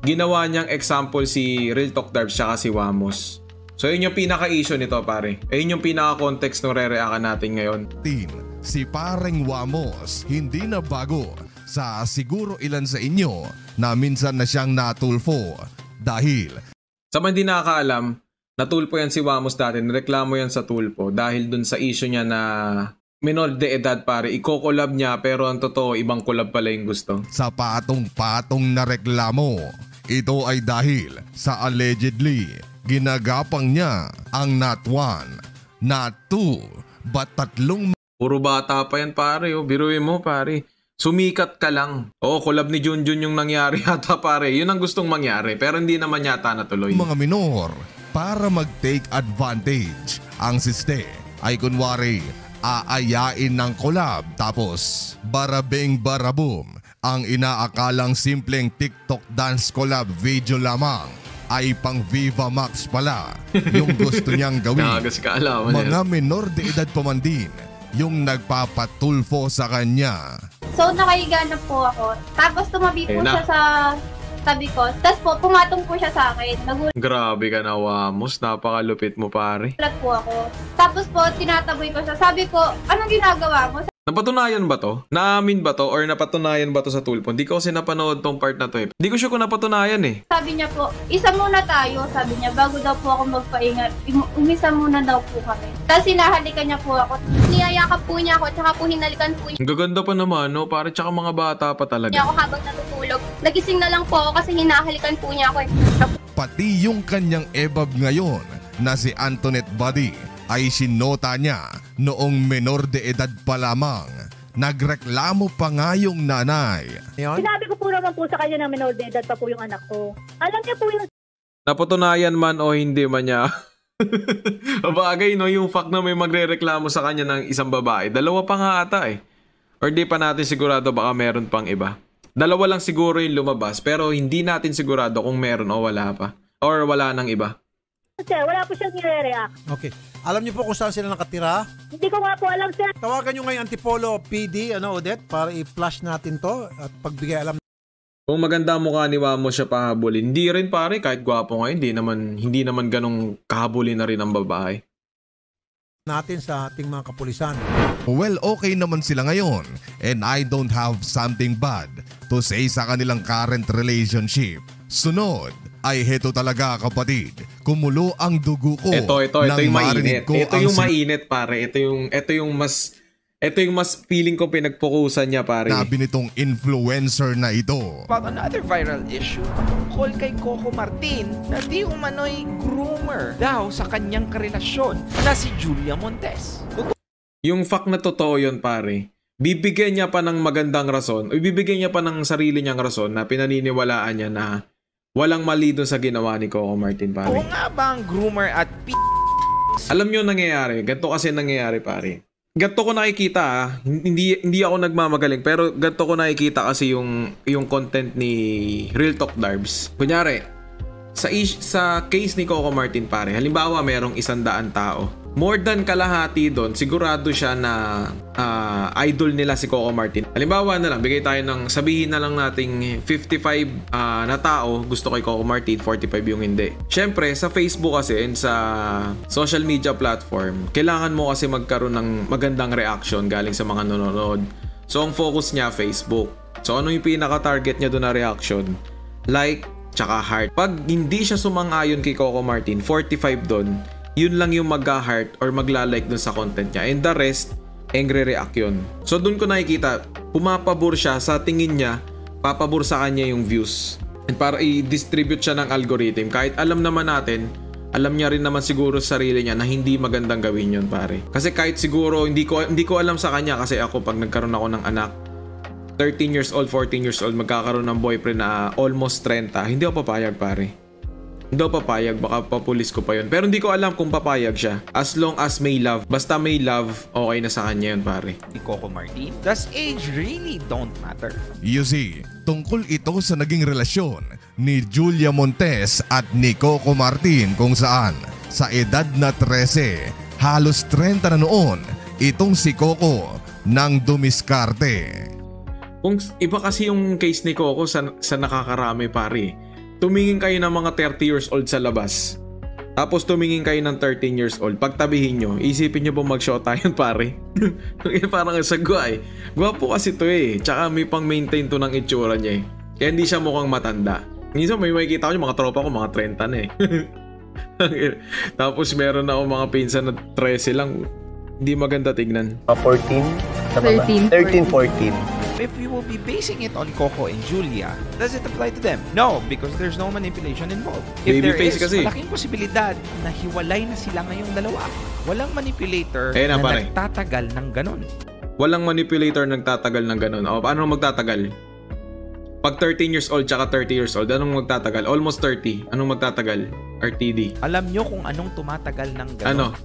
ginawa niyang example si Real Talk Darbs tsaka si Wamos. So yun yung pinaka-issue nito pare. Yun yung pinaka-context nung re-reactan natin ngayon. Si Pareng Wamos hindi na bago sa siguro ilan sa inyo na minsan na siyang natulfo dahil sa mga hindi nakakaalam, natulpo yan si Wamos dati, nireklamo yan sa tulpo dahil dun sa issue niya na minor de edad pare, iko-collab niya pero ang totoo ibang collab pala yung gusto. Sa patong-patong na reklamo, ito ay dahil sa allegedly ginagapang niya ang not 1, not 2, but 3. Puro bata pa yan pare, biruin mo pare. Sumikat ka lang. Collab ni Junjun yung nangyari yata pare. Yun ang gustong mangyari pero hindi naman yata natuloy. Mga minor, para mag-take advantage, ang siste ay kunwari aayain ng collab tapos barabing barabum. Ang inaakalang simpleng TikTok dance collab video lamang ay pang Viva Max pala yung gusto niyang gawin. Mga minor de edad pa man din yung nagpapatulfo sa kanya. So nakahiga na po ako. Tapos tumabi po siya sa tabi ko. Tapos po pumatong po siya sa akin. Grabe ka na Wamos. Napakalupit mo pare. Nagulat po ako. Tapos po tinataboy ko siya. Sabi ko, anong ginagawa mo? Napatunayan ba to? Naamin ba to? Or napatunayan ba to sa tulpo? Hindi ko kasi napanood tong part na to eh. Hindi ko sure kung napatunayan eh. Sabi niya po, isa muna tayo. Sabi niya, bago daw po ako magpaingat. Umisa muna daw po kami. Tapos sinahalikan niya po ako. Niyayakap po niya ako. Tsaka po hinalikan po niya. Ang gaganda pa naman no? Pare tsaka mga bata pa talaga. Niya ako habang natutulog. Nagising na lang po ako kasi hinahalikan po niya ako. Pati yung kanyang ebab ngayon na si Antoinette Buddy ay sinota niya noong menor de edad pa lamang. Nagreklamo pa nga yung nanay. Sinabi ko po naman po sa kanya na menor de edad pa po yung anak ko. Alam niya po yung... Napatunayan man o hindi man niya. Bagay no, yung fact na may magre-reklamo sa kanya ng isang babae. Dalawa pa nga ata eh. Or di pa natin sigurado, baka meron pang iba. Dalawa lang siguro yung lumabas pero hindi natin sigurado kung meron o wala pa. Or wala nang iba. Sir, wala po siyang nire-react. Okay. Alam niyo po kung saan sila nakatira? Hindi ko nga po alam, sir. Tawagan niyo ngayon Antipolo PD, Odette, para i-flash natin to at pagbigay alam. Kung maganda ang mukha ni Wamos siya pahabulin, hindi rin pare, kahit gwapo nga, hindi naman ganong kahabulin na rin ang babae. Natin sa ating mga kapulisan. Well, okay naman sila ngayon and I don't have something bad to say sa kanilang current relationship. Sunod ay heto talaga kapatid, kumulo ang dugo ko. Ito yung mainit. Ito yung mainit pare. Ito yung mas feeling ko pinagpukusan niya pare. Nabi nitong influencer na ito. About another viral issue, tungkol kay Coco Martin na di umano'y groomer daw sa kanyang karelasyon na si Julia Montes. Yung fact na totoo yun pare. Bibigyan niya pa ng magandang rason, o bibigyan niya pa ng sarili niyang rason na pinaniniwalaan niya na walang mali doon sa ginawa ni Coco Martin pare. Oo nga ba ang groomer at Alam niyo nangyayari, ganito kasi nangyayari pare. Ganito ko nakikita hindi ako nagmamagaling pero ganito ko nakikita kasi yung content ni Real Talk Darbs. Kunyari, sa case ni Coco Martin pare, halimbawa merong 100 tao. More than kalahati doon, sigurado siya na idol nila si Coco Martin. Halimbawa na lang, bigay tayo ng, sabihin na lang nating 55 na tao gusto kay Coco Martin, 45 yung hindi. Syempre, sa Facebook kasi and sa social media platform, kailangan mo kasi magkaroon ng magandang reaction galing sa mga nanonood. So, ang focus niya, Facebook. So, ano yung pinaka-target niya doon na reaction? Like, tsaka heart. Pag hindi siya sumang-ayon kay Coco Martin, 45 doon, yun lang yung magka-heart or magla-like dun sa content niya. And the rest, angry react yun. So dun ko nakikita, pumapabor siya sa tingin niya, papabor sa kanya yung views. And para i-distribute siya ng algorithm. Kahit alam naman natin, alam niya rin naman siguro sa sarili niya na hindi magandang gawin yun pare. Kasi kahit siguro, hindi ko alam sa kanya kasi ako pag nagkaroon ako ng anak, 13 years old, 14 years old, magkakaroon ng boyfriend na almost 30, hindi ako papayag pare. Hindi ako papayag, baka papulis ko pa yun. Pero hindi ko alam kung papayag siya. As long as may love. Basta may love, okay na sa kanya yun pare. Coco Martin, does age really don't matter? You see, tungkol ito sa naging relasyon ni Julia Montes at ni Coco Martin kung saan sa edad na 13, halos 30 na noon, itong si Coco nang dumiskarte. Kung iba kasi yung case ni Coco sa nakakarami pare. tumingin kayo ng mga 30 years old sa labas. Tapos tumingin kayo ng 13 years old. Pagtabihin nyo, isipin nyo bang mag-shota yun, pare? Parang sagwa eh. Gwapo kasi to eh. Tsaka may pang-maintain to ng itsura niya eh. Kaya hindi siya mukhang matanda. Minsan may makikita ko yung mga tropa ko, mga 30 na eh. Tapos meron ako mga pinsan na 13 lang. Hindi maganda tignan. 14? Tama ba? 13, 14. If we will be basing it on Coco and Julia, does it apply to them? No, because there's no manipulation involved. If there Babyface is, kasi. malaking posibilidad na hiwalay na sila ngayong dalawa. Walang manipulator na, na pare. nagtatagal ng ganon. Walang manipulator nagtatagal ng ganun. O, paano magtatagal? Pag 13 years old tsaka 30 years old, anong magtatagal? Almost 30. Anong magtatagal? RTD. Alam nyo kung anong tumatagal ng ganon?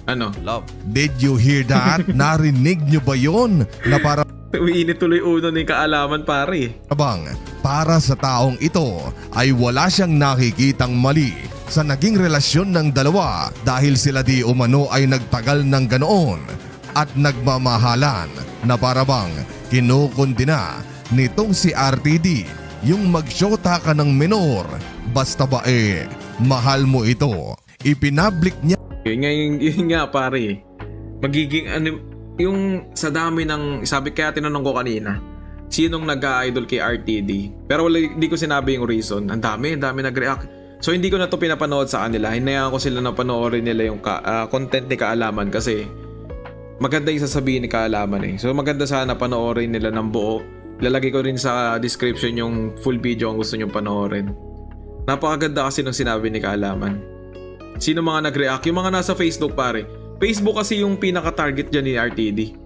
Ano? Love. Did you hear that? Narinig nyo ba yun? Na para Umiinit tuloy uno ng kaalaman, pare. bang para sa taong ito ay wala siyang nakikitang mali sa naging relasyon ng dalawa dahil sila di umano ay nagtagal ng ganoon at nagmamahalan na para bang kinukundina nitong si RTD yung magsyota ka ng menor basta ba mahal mo ito. Ipinablik niya Yun nga, pare. Magiging yung sa dami ng, sabi kaya tinanong ko kanina, sinong nag-idol kay RTD? Pero hindi ko sinabi yung reason. Ang dami nag-react. So hindi ko na to pinapanood sa kanila. Hinayaan ko sila na panoorin nila yung content ni Kaalaman kasi maganda yung sasabihin ni Kaalaman eh. So maganda sana panoorin nila ng buo. Lalagay ko rin sa description yung full video kung gusto nyo panoorin. Napakaganda kasi ng sinabi ni Kaalaman. Sino mga nag-react? Yung mga nasa Facebook, pare. Facebook kasi yung pinaka-target dyan ni RTD.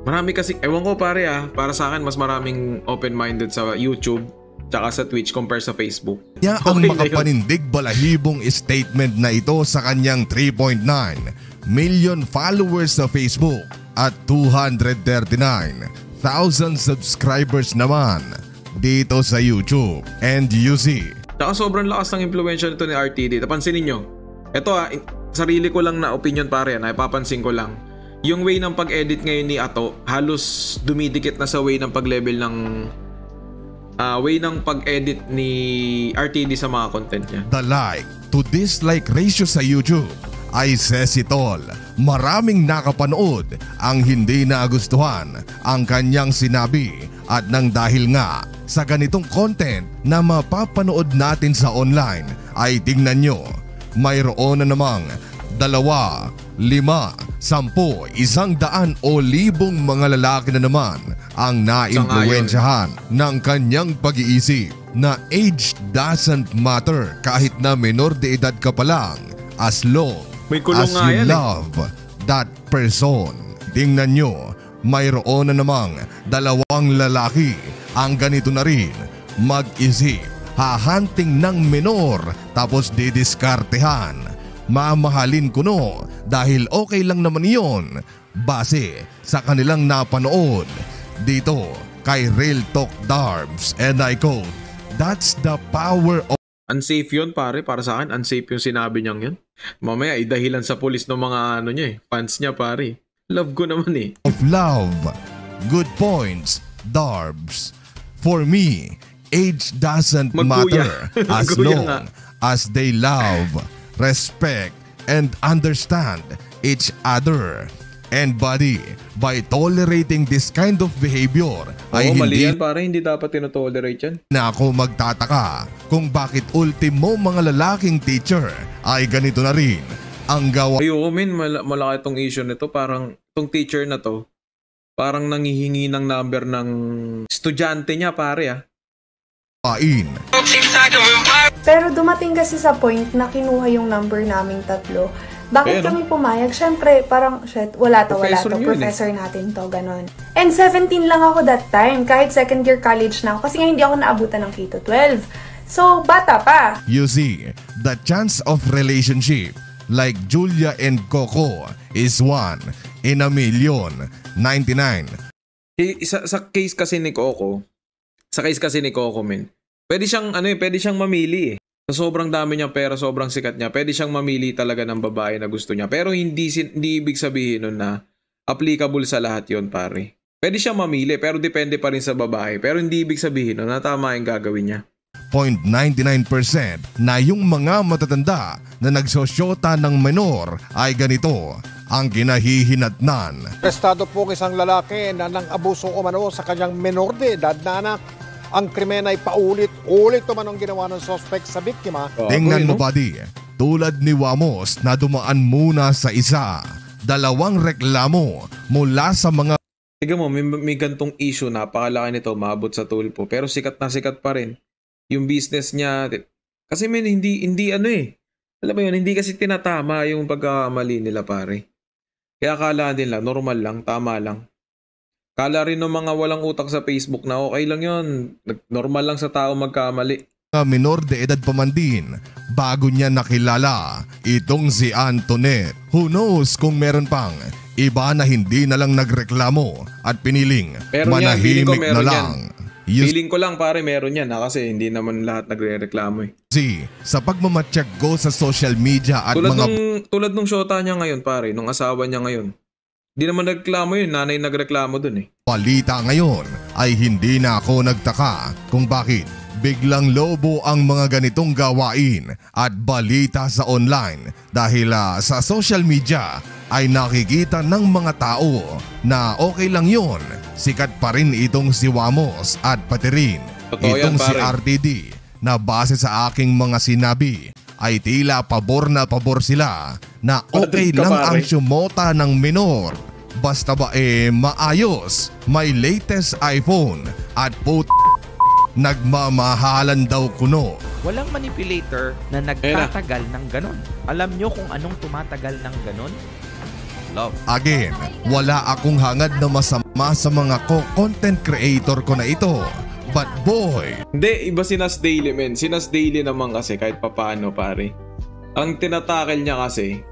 Marami kasi, ewan ko pare para sa akin mas maraming open-minded sa YouTube tsaka sa Twitch compare sa Facebook. niya ang makapanindig balahibong statement na ito sa kanyang 3.9 million followers sa Facebook at 239,000 subscribers naman dito sa YouTube and UC. Tsaka sobrang lakas ng impluwensya nito ni RTD. Napansinin nyo. Ito sarili ko lang na opinion pare ipapansin ko lang. Yung way ng pag-edit ngayon ni Ato, halos dumidikit na sa way ng pag-level ng way ng pag-edit ni RTD sa mga content niya. The like to dislike ratio sa YouTube ay says it all. Maraming nakapanood ang hindi nagustuhan ang kanyang sinabi at nang dahil nga sa ganitong content na mapapanood natin sa online ay tingnan nyo, mayroon na namang 2, 5, 10, 100 o 1,000 mga lalaki na naman ang naimpluwensyahan ng kanyang pag-iisip na age doesn't matter kahit na menor de edad ka pa lang as long May kulong as nga you yan love that person. Tingnan nyo, mayroon na namang 2 lalaki ang ganito na rin mag-isip, hahanting ng menor tapos didiskartehan. Mamahalin ko no dahil okay lang naman yon base sa kanilang napanood dito kay Real Talk Darbs and I quote, "That's the power of Unsafe yun pare, para sa akin unsafe yung sinabi niyang yun. Mamaya dahilan sa pulis ng mga fans niya pare. Love ko naman love." Good points, Darbs. For me, age doesn't matter as Magkuya long nga. as they love, respect, and understand each other. And buddy, by tolerating this kind of behavior ay mali hindi yan pare, hindi dapat tinotolerate yan. na ako magtataka kung bakit ultimo mga lalaking teacher ay ganito na rin ang gawa. Ayoko malaki tong issue nito. Parang tong teacher na to, parang nangihingi ng number ng estudyante niya pare Pero dumating kasi sa point na kinuha yung number naming tatlo. Bakit kami pumayag? Syempre, parang, shit, wala to. Professor natin to, ganon. And 17 lang ako that time, kahit second year college na ako, kasi nga hindi ako naabutan ng K-12. So, bata pa. You see, the chance of relationship like Julia and Coco is 1 in a million, 99. Sa case kasi ni Coco, pwede siyang mamili Sa sobrang dami niyang pera, sobrang sikat niya, pwede siyang mamili talaga ng babae na gusto niya. Pero hindi ibig sabihin nun na applicable sa lahat yon pare. Pwede siya mamili pero depende pa rin sa babae. Pero hindi ibig sabihin na tama yung gagawin niya. 0.99% na yung mga matatanda na nagsosyota ng menor ay ganito ang kinahihinatnan. Arestado po isang lalaki na nang abuso umano sa kanyang menor de edad na anak. Ang krimen ay paulit-ulit umano ang ginawa ng suspect sa biktima. Tingnan mo, buddy, tulad ni Wamos na dumaan muna sa isa, 2 reklamo mula sa mga Tignan mo, may gantong issue, napakalaki nito, maabot sa tulpo. Pero sikat na sikat pa rin. Yung business niya, kasi hindi ano eh. Alam mo yun, hindi kasi tinatama yung pagkakamali nila pare. Kaya akala nila, normal lang, tama lang. Kala rin ng mga walang utak sa Facebook na okay lang yun. Normal lang sa tao magkamali. Minor de edad pa man din bago niya nakilala itong si Antoinette. Who knows kung meron pang iba na hindi na lang nagreklamo at piniling manahimik na lang. Feeling ko lang pare meron yan kasi hindi naman lahat nagre-reklamo eh. Sa pagmamatsyag ko sa social media at tulad nung shota niya ngayon pare, nung asawa niya ngayon. Hindi naman nagreklamo yun, nanay nagreklamo dun eh. Balita ngayon ay hindi na ako nagtaka kung bakit biglang lobo ang mga ganitong gawain at balita sa online dahil sa social media ay nakikita ng mga tao na okay lang yon. Sikat pa rin itong si Wamos at pati rin itong si RTD na base sa aking mga sinabi ay tila pabor na pabor sila na okay lang ang sumota ng minor. Basta ba maayos, may latest iPhone at nagmamahalan daw kuno. Walang manipulator na nagtatagal ng ganon. Alam nyo kung anong tumatagal ng ganon? Love. Again, wala akong hangad na masama sa mga content creator ko na ito. But boy! Hindi, iba si Nas Daily men. Si Nas Daily naman kasi kahit papaano pare. Ang tinatakel niya kasi,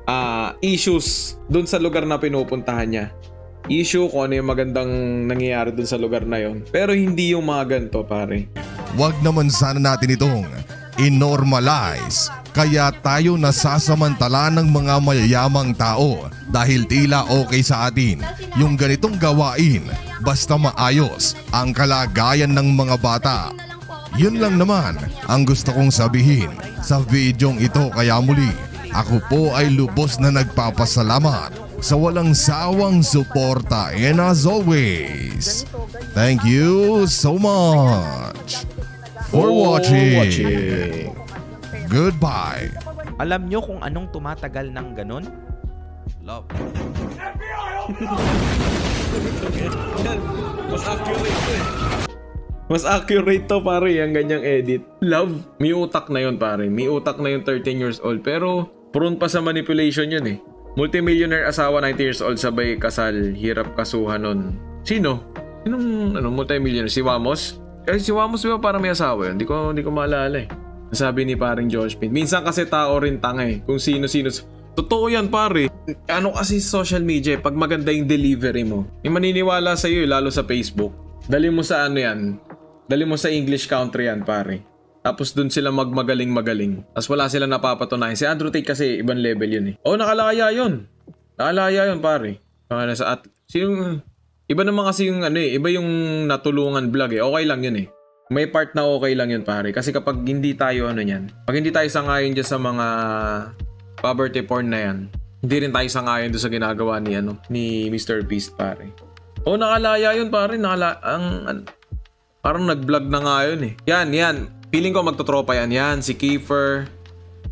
issues dun sa lugar na pinupuntahan niya. Issue kung ano yung magandang nangyayari dun sa lugar na yon. Pero hindi yung mga ganito pare. Wag naman sana natin itong i-normalize. Kaya tayo nasasamantala ng mga mayayamang tao dahil tila okay sa atin yung ganitong gawain basta maayos ang kalagayan ng mga bata. Yun lang naman ang gusto kong sabihin sa videong ito kaya muli ako po ay lubos na nagpapasalamat sa walang sawang suporta and as always, thank you so much for watching. Goodbye. Alam nyo kung anong tumatagal ng ganon? Love. Mas accurate to eh. Mas accurate to pare yung ganyang edit. Love. May utak na yun pare. May utak na yung 13 years old. Pero prone pa sa manipulation yun eh. Multimillionaire asawa 90 years old sabay kasal. Hirap kasuhan nun. Sino? Sinong multimillionaire? Si Wamos? Si Wamos ba para may asawa yun? Hindi ko maalala eh. Sabi ni paring Josh Pin. Minsan kasi tao rin tanga eh. Kung sino-sino. Totoo yan pare. Ano kasi social media pag maganda yung delivery mo. Yung maniniwala sa iyo lalo sa Facebook. Dali mo sa ano yan. Dali mo sa English country yan pare. Tapos dun sila magmagaling-magaling. Tapos wala sila napapatunayan. Si Andrew Tate kasi ibang level yun eh. Oh, nakalaya yun. Nakalaya yun pare. Iba naman kasi yung ano eh. Iba yung natulungan vlog eh. Okay lang yun eh. May part na okay lang yun pare. Kasi kapag hindi tayo ano yan. Pag hindi tayo sangayon dyan sa mga poverty porn na yan. Hindi rin tayo sangayon doon sa ginagawa ni Mr. Beast pare. Oh, nakalaya yun pare. Parang nag-vlog na nga yun eh. Yan. Feeling ko magtotropa yan. Yan, si Kiefer,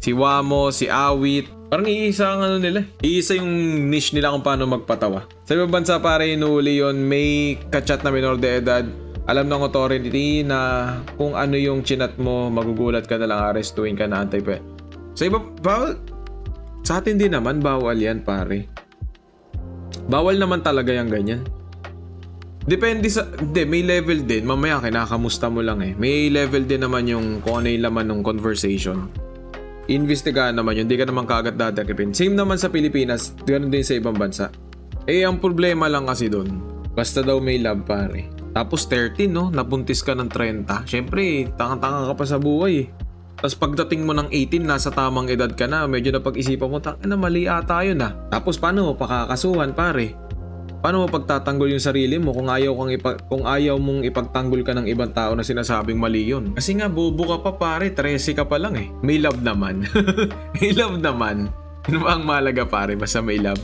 si Wamo, si Awit. Parang iisa ang ano nila. Iisa yung niche nila kung paano magpatawa. Sa ibang bansa pare, inuuli yun. May kachat na minor de edad. Alam ng authority na kung ano yung chinat mo, magugulat ka na lang, arestuin ka na, antay-pe. Sa iba, bawal. Sa atin din naman, bawal yan pare. Bawal naman talaga yung ganyan. Depende sa... Hindi, may level din. Mamaya kinakamusta mo lang eh. May level din naman yung kung ano yung laman ng conversation. Investigahan naman yun. Hindi ka naman kaagad dadakipin. Same naman sa Pilipinas. Ganun din sa ibang bansa. Ang problema lang kasi doon. Basta daw may love pare. Tapos 13 no? Nabuntis ka ng 30. Siyempre, tanga-tanga ka pa sa buhay eh. Tapos pagdating mo ng 18, nasa tamang edad ka na. Medyo napag-isipan mo, mali ata yun ah. Tapos paano mo pakakasuhan pare? Paano mo pagtatanggol yung sarili mo kung ayaw mong ipagtanggol ka ng ibang tao na sinasabing mali yun? Kasi nga, bobo ka pa pare, 13 ka pa lang eh. May love naman. May love naman. Ano ba ang mahalaga pare? Basta may love.